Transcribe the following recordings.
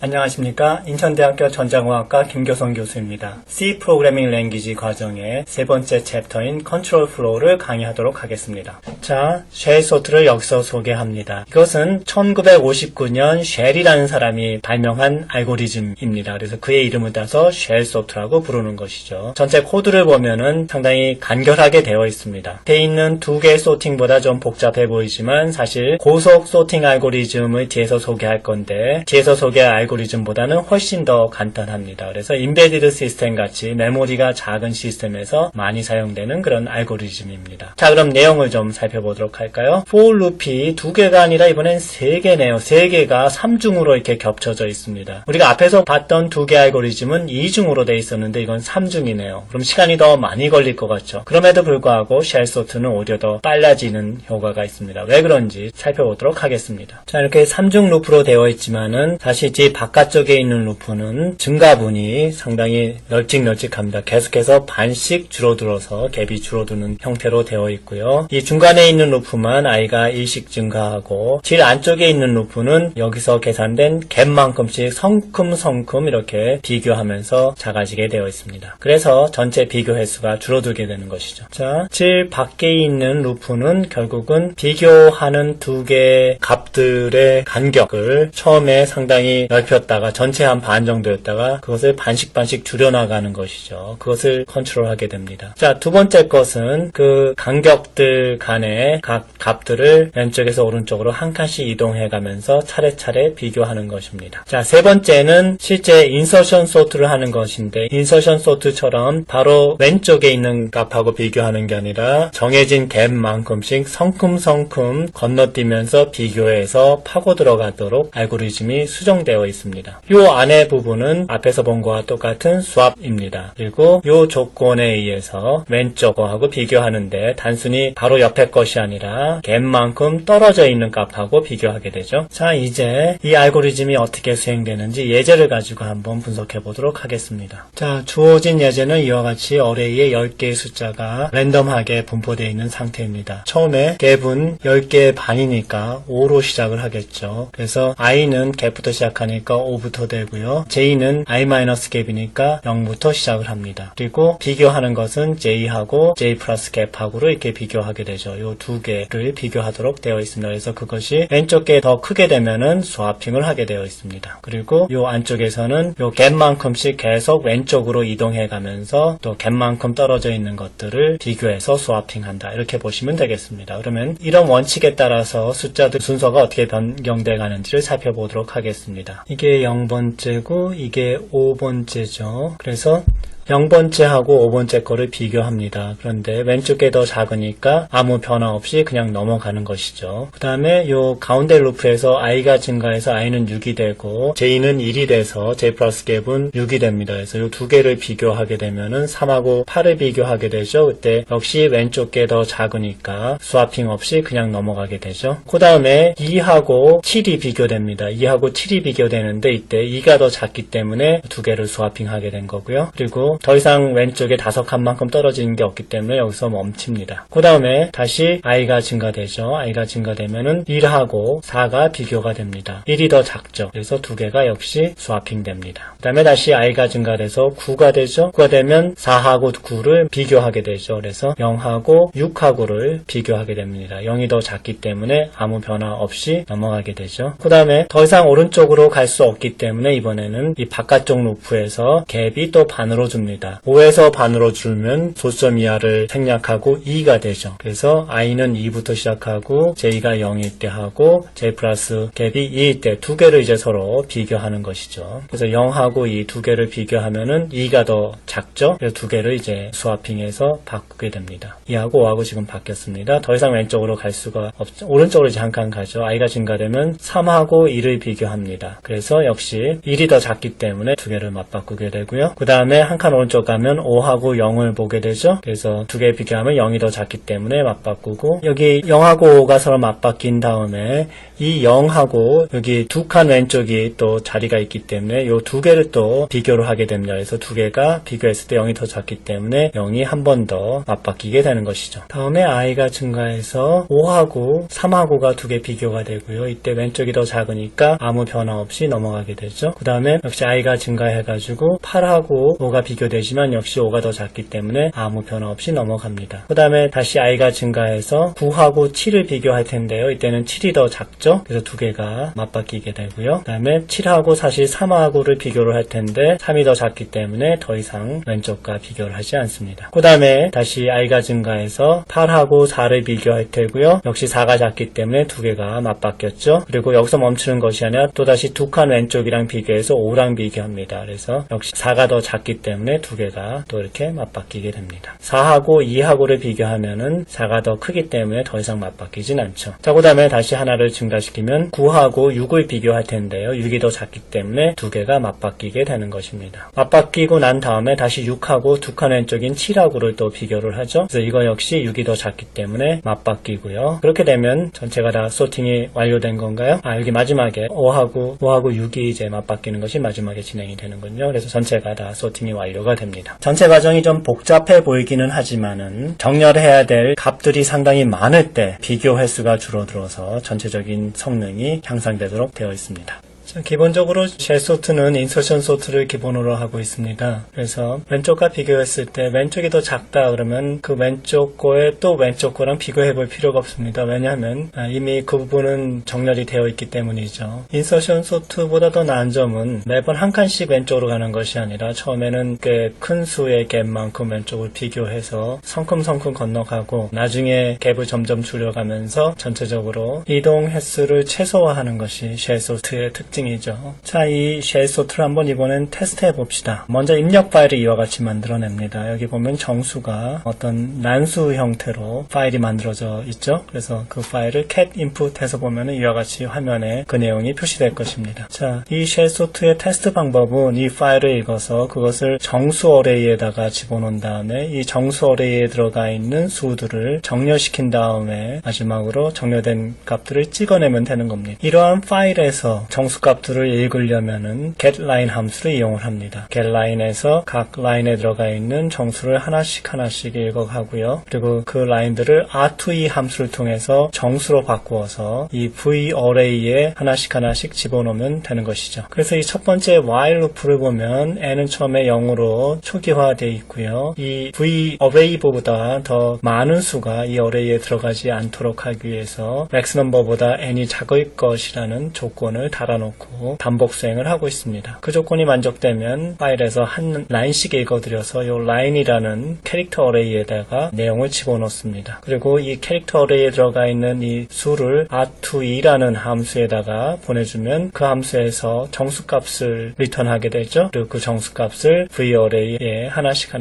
안녕하십니까. 인천대학교 전자공학과 김교성 교수입니다. C 프로그래밍 랭귀지 과정의 세 번째 챕터인 컨트롤 플로우를 강의하도록 하겠습니다. 자, 쉘 소트를 여기서 소개합니다. 이것은 1959년 쉘이라는 사람이 발명한 알고리즘입니다. 그래서 그의 이름을 따서 쉘 소트라고 부르는 것이죠. 전체 코드를 보면은 상당히 간결하게 되어 있습니다. 앞에 있는 두 개의 소팅보다 좀 복잡해 보이지만 사실 고속 소팅 알고리즘을 뒤에서 소개할 건데 뒤에서 소개할 알고리즘보다는 훨씬 더 간단합니다. 그래서 인베디드 시스템 같이 메모리가 작은 시스템에서 많이 사용되는 그런 알고리즘입니다. 자, 그럼 내용을 좀 살펴보도록 할까요? for loop이 두 개가 아니라 이번엔 세 개네요. 세 개가 3중으로 이렇게 겹쳐져 있습니다. 우리가 앞에서 봤던 두 개 알고리즘은 2중으로 돼 있었는데 이건 3중이네요. 그럼 시간이 더 많이 걸릴 것 같죠. 그럼에도 불구하고 쉘 소트는 오히려 더 빨라지는 효과가 있습니다. 왜 그런지 살펴보도록 하겠습니다. 자, 이렇게 3중 루프로 되어 있지만은 사실 제 바깥쪽에 있는 루프는 증가분이 상당히 널찍널찍합니다. 계속해서 반씩 줄어들어서 갭이 줄어드는 형태로 되어 있고요. 이 중간에 있는 루프만 i가 1씩 증가하고 제일 안쪽에 있는 루프는 여기서 계산된 갭만큼씩 성큼성큼 이렇게 비교하면서 작아지게 되어 있습니다. 그래서 전체 비교 횟수가 줄어들게 되는 것이죠. 자, 제일 밖에 있는 루프는 결국은 비교하는 두 개의 값들의 간격을 처음에 상당히 넓혔다가 전체 한 반 정도였다가 그것을 반씩 줄여나가는 것이죠. 그것을 컨트롤하게 됩니다. 자, 두 번째 것은 그 간격들 간의 각 값들을 왼쪽에서 오른쪽으로 한 칸씩 이동해가면서 차례차례 비교하는 것입니다. 자, 세 번째는 실제 인서션 소트를 하는 것인데 인서션 소트처럼 바로 왼쪽에 있는 값하고 비교하는 게 아니라 정해진 갭만큼씩 성큼성큼 건너뛰면서 비교해서 파고 들어가도록 알고리즘이 수정되어 있습니다. 이 안의 부분은 앞에서 본 것과 똑같은 swap입니다. 그리고 이 조건에 의해서 왼쪽 거하고 비교하는데 단순히 바로 옆에 것이 아니라 갭만큼 떨어져 있는 값하고 비교하게 되죠. 자, 이제 이 알고리즘이 어떻게 수행되는지 예제를 가지고 한번 분석해 보도록 하겠습니다. 자, 주어진 예제는 이와 같이 어레이에 10개의 숫자가 랜덤하게 분포되어 있는 상태입니다. 처음에 갭은 10개의 반이니까 5로 시작을 하겠죠. 그래서 i는 갭부터 시작하니까 5부터 되고요. j는 i-갭이니까 0부터 시작을 합니다. 그리고 비교하는 것은 j하고 j 플러스 갭하고로 이렇게 비교하게 되죠. 이 두 개를 비교하도록 되어 있습니다. 그래서 그것이 왼쪽 게 더 크게 되면은 스와핑을 하게 되어 있습니다. 그리고 이 안쪽에서는 이 갭만큼씩 계속 왼쪽으로 이동해 가면서 또 갭만큼 떨어져 있는 것들을 비교해서 스와핑한다. 이렇게 보시면 되겠습니다. 그러면 이런 원칙에 따라서 숫자들 순서가 어떻게 변경돼 가는지를 살펴보도록 하겠습니다. 이게 0번째고 이게 5번째죠. 그래서 0번째하고 5번째 거를 비교합니다. 그런데 왼쪽 게 더 작으니까 아무 변화 없이 그냥 넘어가는 것이죠. 그 다음에 요 가운데 루프에서 i가 증가해서 i는 6이 되고 j는 1이 돼서 j 플러스 갭은 6이 됩니다. 그래서 요 두 개를 비교하게 되면은 3하고 8을 비교하게 되죠. 그때 역시 왼쪽 게 더 작으니까 스와핑 없이 그냥 넘어가게 되죠. 그 다음에 2하고 7이 비교됩니다. 2하고 7이 비교되는데 이때 2가 더 작기 때문에 두 개를 스와핑하게 된 거고요. 그리고 더 이상 왼쪽에 5칸만큼 떨어지는 게 없기 때문에 여기서 멈춥니다. 그 다음에 다시 i가 증가되죠. i가 증가되면은 1하고 4가 비교가 됩니다. 1이 더 작죠. 그래서 두 개가 역시 스와핑 됩니다. 그 다음에 다시 i가 증가돼서 9가 되죠. 9가 되면 4하고 9를 비교하게 되죠. 그래서 0하고 6하고를 비교하게 됩니다. 0이 더 작기 때문에 아무 변화 없이 넘어가게 되죠. 그 다음에 더 이상 오른쪽으로 갈 수 없기 때문에 이번에는 이 바깥쪽 루프에서 갭이 또 반으로 줍니다. 5에서 반으로 줄면 소수점 이하를 생략하고 2가 되죠. 그래서 i는 2부터 시작하고 j가 0일 때 하고 j 플러스 갭이 2일 때 두 개를 이제 서로 비교하는 것이죠. 그래서 0하고 2 두 개를 비교하면은 2가 더 작죠. 그래서 두 개를 이제 스와핑해서 바꾸게 됩니다. 2하고 5하고 지금 바뀌었습니다. 더 이상 왼쪽으로 갈 수가 없죠. 오른쪽으로 이제 한 칸 가죠. i가 증가되면 3하고 2를 비교합니다. 그래서 역시 1이 더 작기 때문에 두 개를 맞바꾸게 되고요. 그 다음에 한 칸 오른쪽 가면 5하고 0을 보게 되죠. 그래서 두 개 비교하면 0이 더 작기 때문에 맞바꾸고 여기 0하고 5가 서로 맞바뀐 다음에 이 0하고 여기 두 칸 왼쪽이 또 자리가 있기 때문에 요 두 개를 또 비교를 하게 됩니다. 그래서 두 개가 비교했을 때 0이 더 작기 때문에 0이 한 번 더 맞바뀌게 되는 것이죠. 다음에 i가 증가해서 5하고 3하고가 두 개 비교가 되고요. 이때 왼쪽이 더 작으니까 아무 변화 없이 넘어가게 되죠. 그 다음에 역시 i가 증가해가지고 8하고 5가 비교되지만 역시 5가 더 작기 때문에 아무 변화 없이 넘어갑니다. 그 다음에 다시 i가 증가해서 9하고 7을 비교할 텐데요. 이때는 7이 더 작죠. 그래서 두 개가 맞바뀌게 되고요. 그 다음에 7하고 사실 3하고를 비교를 할 텐데 3이 더 작기 때문에 더 이상 왼쪽과 비교를 하지 않습니다. 그 다음에 다시 i가 증가해서 8하고 4를 비교할 테고요. 역시 4가 작기 때문에 두 개가 맞바뀌었죠. 그리고 여기서 멈추는 것이 아니라 또다시 두 칸 왼쪽이랑 비교해서 5랑 비교합니다. 그래서 역시 4가 더 작기 때문에 두 개가 또 이렇게 맞바뀌게 됩니다. 4하고 2하고를 비교하면은 4가 더 크기 때문에 더 이상 맞바뀌진 않죠. 자, 그 다음에 다시 하나를 증가시키면 9하고 6을 비교할 텐데요. 6이 더 작기 때문에 두 개가 맞바뀌게 되는 것입니다. 맞바뀌고 난 다음에 다시 6하고 두 칸 왼쪽인 7하고를 또 비교를 하죠. 그래서 이거 역시 6이 더 작기 때문에 맞바뀌고요. 그렇게 되면 전체가 다 소팅이 완료된 건가요? 여기 마지막에 5하고 6이 이제 맞바뀌는 것이 마지막에 진행이 되는군요. 그래서 전체가 다 소팅이 완료가 됩니다. 전체 과정이 좀 복잡해 보이기는 하지만은 정렬해야 될 값들이 상당히 많을 때 비교 횟수가 줄어들어서 전체적인 성능이 향상되도록 되어 있습니다. 기본적으로 쉘 소트는 인서션 소트를 기본으로 하고 있습니다. 그래서 왼쪽과 비교했을 때 왼쪽이 더 작다 그러면 그 왼쪽 거에 또 왼쪽 거랑 비교해 볼 필요가 없습니다. 왜냐하면 이미 그 부분은 정렬이 되어 있기 때문이죠. 인서션 소트보다 더 나은 점은 매번 한 칸씩 왼쪽으로 가는 것이 아니라 처음에는 꽤 큰 수의 갭만큼 왼쪽을 비교해서 성큼성큼 건너가고 나중에 갭을 점점 줄여가면서 전체적으로 이동 횟수를 최소화하는 것이 쉘 소트의 특징 이죠. 자, 이 쉘 소트를 한번 이번엔 테스트해 봅시다. 먼저 입력 파일을 이와 같이 만들어냅니다. 여기 보면 정수가 어떤 난수 형태로 파일이 만들어져 있죠. 그래서 그 파일을 cat input 해서 보면 이와 같이 화면에 그 내용이 표시될 것입니다. 자, 이 쉘 소트의 테스트 방법은 이 파일을 읽어서 그것을 정수 어레이에다가 집어넣은 다음에 이 정수 어레이에 들어가 있는 수들을 정렬시킨 다음에 마지막으로 정렬된 값들을 찍어내면 되는 겁니다. 이러한 파일에서 정수 값들을 읽으려면은 getLine 함수를 이용을 합니다. getLine에서 각 라인에 들어가 있는 정수를 하나씩 읽어가고요. 그리고 그 라인들을 r2e 함수를 통해서 정수로 바꾸어서 이 v-array에 하나씩 집어넣으면 되는 것이죠. 그래서 이 첫 번째 while 루프를 보면 n은 처음에 0으로 초기화되어 있고요. 이 v-array보다 더 많은 수가 이 array에 들어가지 않도록 하기 위해서 max number보다 n이 작을 것이라는 조건을 달아놓고 반복 수행을 하고 있습니다. 그 조건이 만족되면 파일에서 한 라인씩 읽어드려서 이 라인이라는 캐릭터 어레이에다가 내용을 집어넣습니다. 그리고 이 캐릭터 어레이에 들어가 있는 이 수를 r2e라는 함수에다가 보내주면 그 함수에서 정수값을 리턴하게 되죠. 그리고 그 정수값을 v-array에 하나씩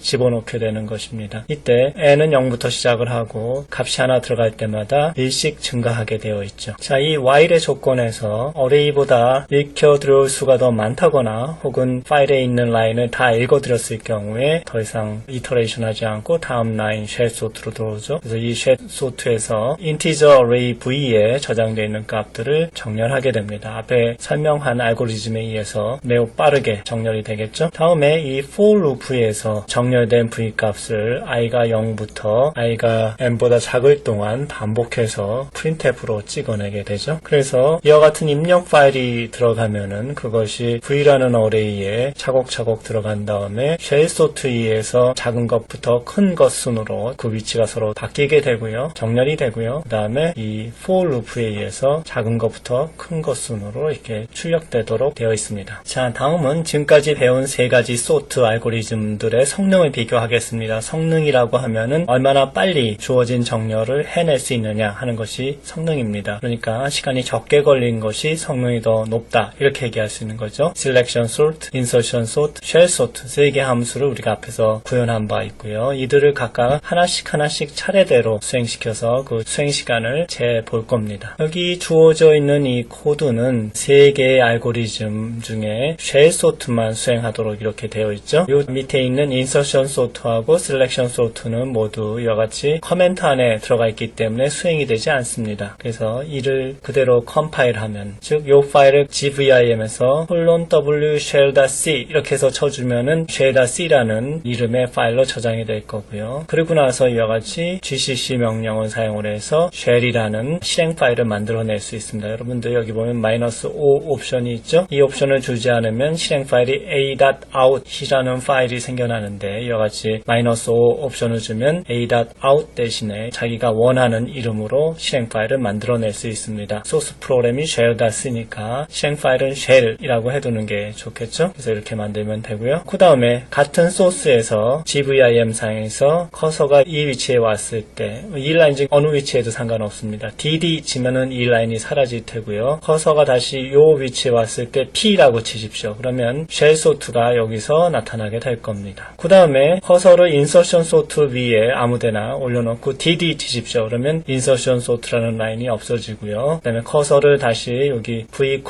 집어넣게 되는 것입니다. 이때 n은 0부터 시작을 하고 값이 하나 들어갈 때마다 1씩 증가하게 되어 있죠. 자, 이 while의 조건에서 어레이보다 읽혀 들어올 수가 더 많다거나 혹은 파일에 있는 라인을 다 읽어드렸을 경우에 더 이상 이터레이션 하지 않고 다음 라인 쉘 소트로 들어오죠. 그래서 이 쉘 소트에서 integer array v에 저장되어 있는 값들을 정렬하게 됩니다. 앞에 설명한 알고리즘에 의해서 매우 빠르게 정렬이 되겠죠. 다음에 이 for loop에서 정렬된 v 값을 i가 0부터 i가 n보다 작을 동안 반복해서 printf로 찍어내게 되죠. 그래서 이와 같은 입력 파일이 들어가면은 그것이 v라는 어레이에 차곡차곡 들어간 다음에 쉘 소트에서 작은 것부터 큰 것 순으로 그 위치가 서로 바뀌게 되고요. 정렬이 되고요. 그 다음에 이 for loop에 의해서 작은 것부터 큰 것 순으로 이렇게 출력되도록 되어 있습니다. 자, 다음은 지금까지 배운 세 가지 소트 알고리즘들의 성능을 비교하겠습니다. 성능이라고 하면은 얼마나 빨리 주어진 정렬을 해낼 수 있느냐 하는 것이 성능입니다. 그러니까 시간이 적게 걸린 것이 성능이 가능성이 더 높다 이렇게 얘기할 수 있는 거죠. selection sort, insertion sort, shell sort 3개 함수를 우리가 앞에서 구현한 바 있고요. 이들을 각각 하나씩 차례대로 수행시켜서 그 수행 시간을 재볼 겁니다. 여기 주어져 있는 이 코드는 3개의 알고리즘 중에 shell sort만 수행하도록 이렇게 되어 있죠. 이 밑에 있는 insertion sort하고 selection sort는 모두 이와 같이 커멘트 안에 들어가 있기 때문에 수행이 되지 않습니다. 그래서 이를 그대로 컴파일하면, 즉 이 파일을 gvim에서 w shell.c 이렇게 해서 쳐주면은 shell.c라는 이름의 파일로 저장이 될 거고요. 그리고 나서 이와 같이 gcc 명령을 사용을 해서 shell이라는 실행 파일을 만들어낼 수 있습니다. 여러분들 여기 보면 -o 옵션이 있죠. 이 옵션을 주지 않으면 실행 파일이 a.out이라는 파일이 생겨나는데, 이와 같이 -o 옵션을 주면 a.out 대신에 자기가 원하는 이름으로 실행 파일을 만들어낼 수 있습니다. 소스 프로그램이 shell.c니까 실행 파일은 shell이라고 해두는 게 좋겠죠. 그래서 이렇게 만들면 되고요. 그 다음에 같은 소스에서 gvim 상에서 커서가 이 위치에 왔을 때, 이 라인 중 어느 위치에도 상관없습니다. dd 치면은 이 라인이 사라질 테고요. 커서가 다시 이 위치에 왔을 때 p라고 치십시오. 그러면 shell sort가 여기서 나타나게 될 겁니다. 그 다음에 커서를 insertion sort 위에 아무데나 올려놓고 dd 치십시오. 그러면 insertion sort라는 라인이 없어지고요. 그 다음에 커서를 다시 여기 v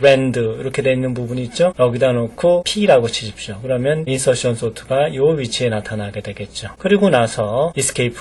rand 이렇게 되어 있는 부분이 있죠. 여기다 놓고 p라고 치십시오. 그러면 insertion sort가 이 위치에 나타나게 되겠죠. 그리고 나서 escape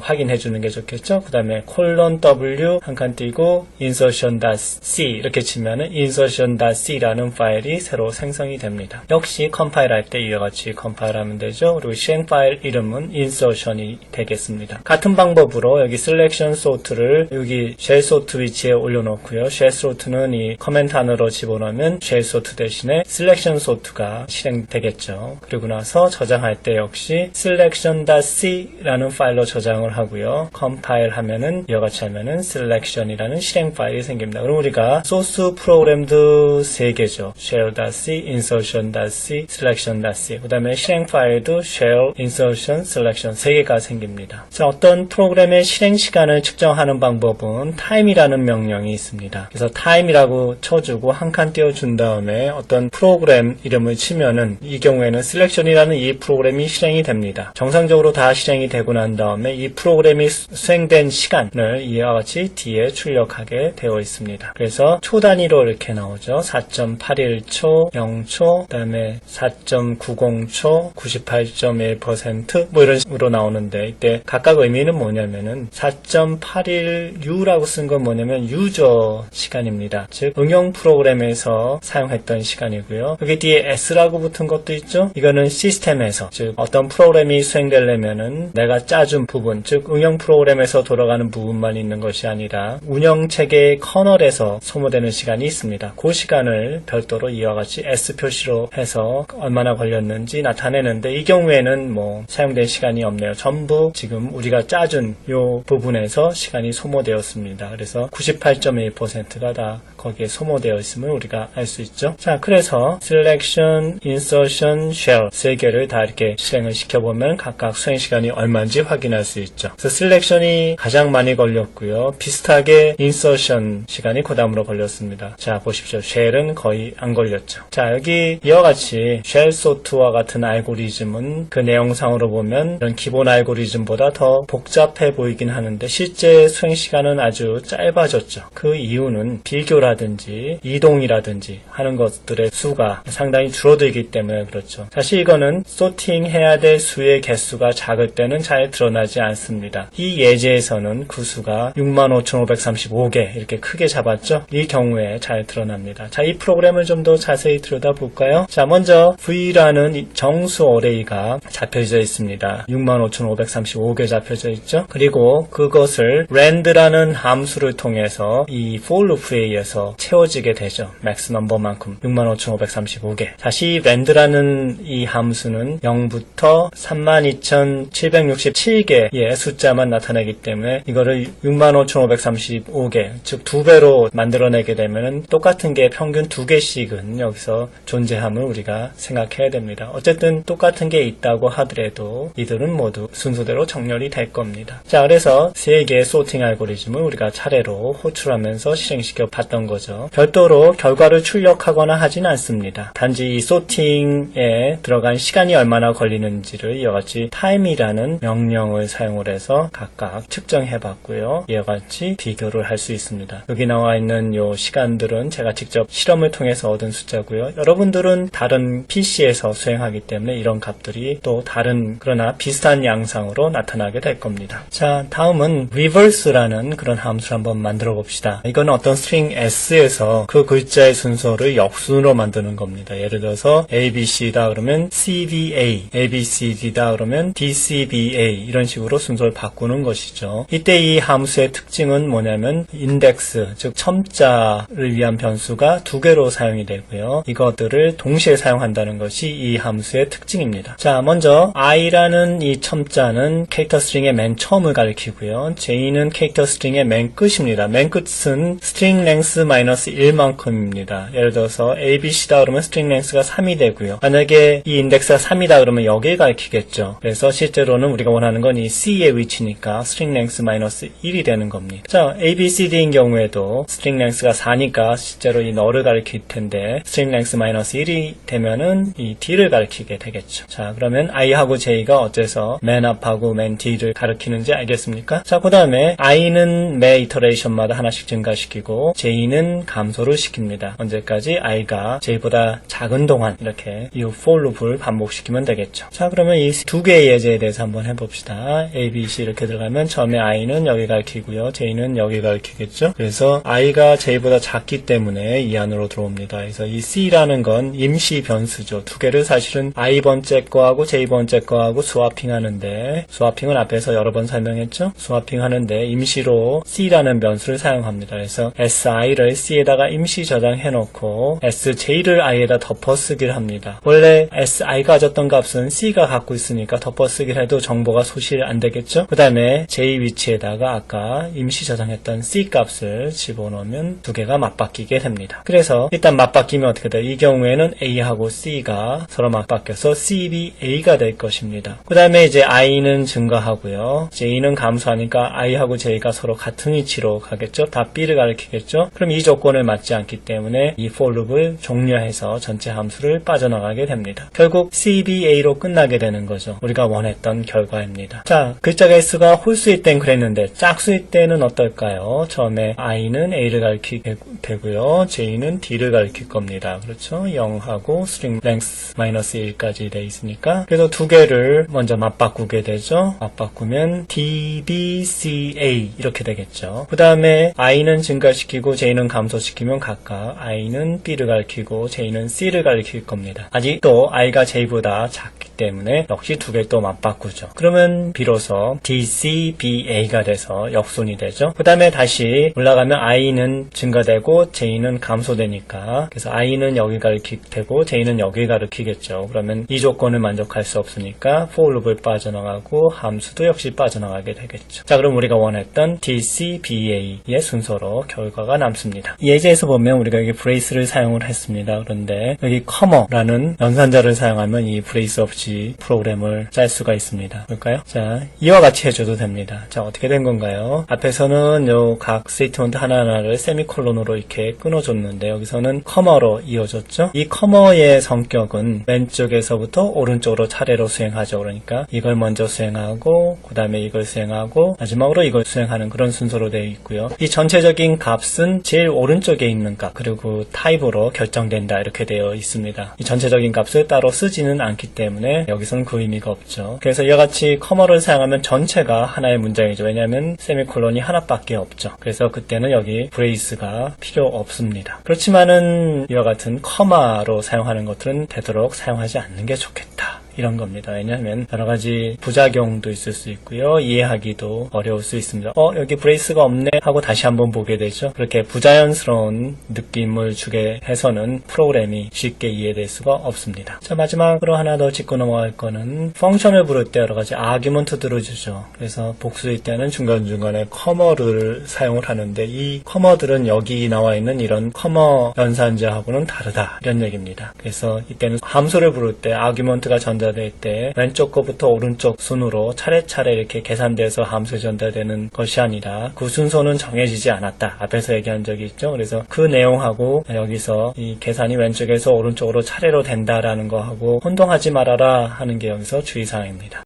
확인해 주는 게 좋겠죠. 그 다음에 w 한 칸 띄고 insertion.c 이렇게 치면은 insertion.c라는 파일이 새로 생성이 됩니다. 역시 컴파일할 때 이와 같이 컴파일하면 되죠. 그리고 실행 파일 이름은 insertion이 되겠습니다. 같은 방법으로 여기 selection sort를 여기 shell sort 위치에 올려놓고요. shell sort는 이 커멘트 안으로 집어넣으면 shell sort 대신에 selection sort가 실행되겠죠. 그리고 나서 저장할 때 역시 selection.c라는 파일로 저장을 하고요. 컴파일 하면은 이와 같이 하면은 selection이라는 실행 파일이 생깁니다. 그럼 우리가 소스 프로그램도 3개죠. shell.c, insertion.c, selection.c. 그 다음에 실행 파일도 shell, insertion, selection 3개가 생깁니다. 자, 어떤 프로그램의 실행 시간을 측정하는 방법은 time이라는 명령이 있습니다. 그래서 time이라고 쳐주고 한 칸 띄워준 다음에 어떤 프로그램 이름을 치면은 이 경우에는 selection이라는 이 프로그램이 실행이 됩니다. 정상적으로 다 실행이 되고 난 다음에 이 프로그램이 수행된 시간을 이와 같이 뒤에 출력하게 되어 있습니다. 그래서 초 단위로 이렇게 나오죠. 4.81초, 0초, 그 다음에 4.90초, 98.1% 이런 식으로 나오는데, 이때 각각 의미는 뭐냐면은 4.81U라고 쓴 건 뭐냐면 유저 시간입니다. 즉 응용 프로그램에서 사용했던 시간이고요. 여기 뒤에 S라고 붙은 것도 있죠. 이거는 시스템에서, 즉 어떤 프로그램이 수행되려면은 내가 짜준 부분, 즉 응용 프로그램에서 돌아가는 부분만 있는 것이 아니라 운영체계의 커널에서 소모되는 시간이 있습니다. 그 시간을 별도로 이와 같이 S 표시로 해서 얼마나 걸렸는지 나타내는데, 이 경우에는 사용된 시간이 없네요. 전부 지금 우리가 짜준 이 부분에서 시간이 소모되었습니다. 그래서 98.1%가 다 거기에 소모되어 있음을 우리가 알 수 있죠. 자, 그래서 selection, insertion, shell 3개를 다 이렇게 실행을 시켜보면 각각 수행 시간이 얼마인지 확인할 수 있죠. 그래서 selection이 가장 많이 걸렸고요. 비슷하게 insertion 시간이 그 다음으로 걸렸습니다. 자, 보십시오. shell은 거의 안 걸렸죠. 자, 여기 이와 같이 shell sort와 같은 알고리즘은 그 내용상으로 보면 이런 기본 알고리즘보다 더 복잡해 보이긴 하는데 실제 수행 시간은 아주 짧아졌죠. 그 이유는 비교라든지 이동이라든지 하는 것들의 수가 상당히 줄어들기 때문에 그렇죠. 사실 이거는 sorting 해야 될 수의 개수가 작을 때는 잘 드러나지 않습니다. 이 예제에서는 그 수가 65,535개 이렇게 크게 잡았죠. 이 경우에 잘 드러납니다. 자, 이 프로그램을 좀 더 자세히 들여다볼까요? 자, 먼저 V라는 정수 어레이가 잡혀져 있습니다. 65,535개 잡혀져 있죠. 그리고 그것을 rand라는 함수를 통해서 이 for loop에 의해서 채워지게 되죠. max number만큼 65,535개. 다시 rand라는 이 함수는 0부터 32,767개의 숫자만 나타내기 때문에 이거를 65,535개, 즉 2배로 만들어내게 되면 똑같은 게 평균 2개씩은 여기서 존재함을 우리가 생각해야 됩니다. 어쨌든 똑같은 게 있다고 하더라도 이들은 모두 순서대로 정렬이 될 겁니다. 자, 그래서 3개의 소팅 알고리즘을 우리가 차례로 호출하면서 실행시켜 봤던 거죠. 거죠. 별도로 결과를 출력하거나 하진 않습니다. 단지 이 소팅에 들어간 시간이 얼마나 걸리는지를 이와 같이 time이라는 명령을 사용을 해서 각각 측정해 봤고요. 이와 같이 비교를 할 수 있습니다. 여기 나와 있는 요 시간들은 제가 직접 실험을 통해서 얻은 숫자고요. 여러분들은 다른 PC에서 수행하기 때문에 이런 값들이 또 다른 그러나 비슷한 양상으로 나타나게 될 겁니다. 자, 다음은 reverse라는 그런 함수를 한번 만들어 봅시다. 이건 어떤 string S에서 그 글자의 순서를 역순으로 만드는 겁니다. 예를 들어서 ABC다 그러면 CBA, ABCD다 그러면 DCBA 이런 식으로 순서를 바꾸는 것이죠. 이때 이 함수의 특징은 뭐냐면 인덱스, 즉 첨자를 위한 변수가 두 개로 사용이 되고요. 이것들을 동시에 사용한다는 것이 이 함수의 특징입니다. 자, 먼저 i라는 이 첨자는 캐릭터 스트링의 맨 처음을 가리키고요. j는 캐릭터 스트링의 맨 끝입니다. 맨 끝은 string length 마이너스 1만큼입니다. 예를 들어서 abc다 그러면 string length가 3이 되고요. 만약에 이 인덱스가 3이다 그러면 여기를 가리키겠죠. 그래서 실제로는 우리가 원하는 건 이 c의 위치니까 string length 마이너스 1이 되는 겁니다. 자, abcd인 경우에도 string length가 4니까 실제로 이 너를 가리킬 텐데 string length 마이너스 1이 되면은 이 d를 가리키게 되겠죠. 자, 그러면 i하고 j가 어째서 맨 앞하고 맨 뒤를 가리키는지 알겠습니까? 자, 그 다음에 i는 매 이터레이션마다 하나씩 증가시키고 j는 감소를 시킵니다. 언제까지 i가 j보다 작은 동안 이렇게 이 for loop을 반복시키면 되겠죠. 자, 그러면 이 두 개의 예제에 대해서 한번 해봅시다. a, b, c 이렇게 들어가면 처음에 i는 여기 가리키고요. j는 여기 가리키겠죠. 그래서 i가 j보다 작기 때문에 이 안으로 들어옵니다. 그래서 이 c라는 건 임시 변수죠. 두 개를 사실은 i번째 거하고 j번째 거하고 스와핑 하는데, 스와핑은 앞에서 여러 번 설명했죠. 스와핑 하는데 임시로 c라는 변수를 사용합니다. 그래서 si를 c에다가 임시 저장해 놓고 sj를 i에다 덮어쓰기를 합니다. 원래 si가 가졌던 값은 c가 갖고 있으니까 덮어쓰기를 해도 정보가 소실 안 되겠죠. 그 다음에 j 위치에다가 아까 임시 저장했던 c 값을 집어넣으면 두 개가 맞바뀌게 됩니다. 그래서 일단 맞바뀌면 어떻게 돼요? 이 경우에는 a하고 c가 서로 맞바뀌어서 cba가 될 것입니다. 그 다음에 이제 i는 증가하고요. j는 감소하니까 i하고 j가 서로 같은 위치로 가겠죠. 다 b를 가리키겠죠. 그럼 이 조건을 맞지 않기 때문에 이 for loop을 종료해서 전체 함수를 빠져나가게 됩니다. 결국 cba로 끝나게 되는 거죠. 우리가 원했던 결과입니다. 자, 글자가 S가 홀수일 땐 그랬는데 짝수일 때는 어떨까요? 처음에 i는 a를 가리키게 되고요. j는 d를 가리킬 겁니다. 그렇죠? 0하고 string length 마이너스 1까지 돼 있으니까. 그래서 두 개를 먼저 맞바꾸게 되죠. 맞바꾸면 dbca 이렇게 되겠죠. 그 다음에 i는 증가시키고 j는 감소시키면 각각 i는 b를 가리키고 j는 c를 가리킬 겁니다. 아직도 i가 j보다 작기 때문에 역시 두 개 또 맞바꾸죠. 그러면 비로소 DCBA가 돼서 역순이 되죠. 그 다음에 다시 올라가면 i는 증가되고 j는 감소되니까, 그래서 i는 여기 가리키고 j는 여기 가리키겠죠. 그러면 이 조건을 만족할 수 없으니까 for loop을 빠져나가고 함수도 역시 빠져나가게 되겠죠. 자, 그럼 우리가 원했던 DCBA의 순서로 결과가 남습니다. 예제에서 보면 우리가 여기 brace를 사용을 했습니다. 그런데 여기 comma라는 연산자를 사용하면 이 brace 없이 프로그램을 짤 수가 있습니다. 볼까요? 자, 이와 같이 해줘도 됩니다. 자, 어떻게 된 건가요? 앞에서는 요 각 스테이트먼트 하나하나를 세미콜론으로 이렇게 끊어줬는데 여기서는 커머로 이어졌죠? 이 커머의 성격은 왼쪽에서부터 오른쪽으로 차례로 수행하죠. 그러니까 이걸 먼저 수행하고 그 다음에 이걸 수행하고 마지막으로 이걸 수행하는 그런 순서로 되어 있고요. 이 전체적인 값은 제일 오른쪽에 있는 값 그리고 타입으로 결정된다 이렇게 되어 있습니다. 이 전체적인 값을 따로 쓰지는 않기 때문에 여기서는 그 의미가 없죠. 그래서 이와 같이 커머를 사용하면 전체가 하나의 문장이죠. 왜냐하면 세미콜론이 하나밖에 없죠. 그래서 그때는 여기 브레이스가 필요 없습니다. 그렇지만은 이와 같은 커마로 사용하는 것들은 되도록 사용하지 않는 게 좋겠다. 이런 겁니다. 왜냐하면 여러 가지 부작용도 있을 수 있고요. 이해하기도 어려울 수 있습니다. 여기 브레이스가 없네 하고 다시 한번 보게 되죠. 그렇게 부자연스러운 느낌을 주게 해서는 프로그램이 쉽게 이해될 수가 없습니다. 자, 마지막으로 하나 더 짚고 넘어갈 거는 펑션을 부를 때 여러 가지 아규먼트들을 주죠. 그래서 복수일 때는 중간중간에 커머를 사용을 하는데 이 커머들은 여기 나와 있는 이런 커머 연산자하고는 다르다 이런 얘기입니다. 그래서 이때는 함수를 부를 때 아규먼트가 전달 전달될 때 왼쪽 거부터 오른쪽 순으로 차례차례 이렇게 계산돼서 함수에 전달되는 것이 아니라 그 순서는 정해지지 않았다. 앞에서 얘기한 적이 있죠. 그래서 그 내용하고 여기서 이 계산이 왼쪽에서 오른쪽으로 차례로 된다라는 거하고 혼동하지 말아라 하는 게 여기서 주의사항입니다.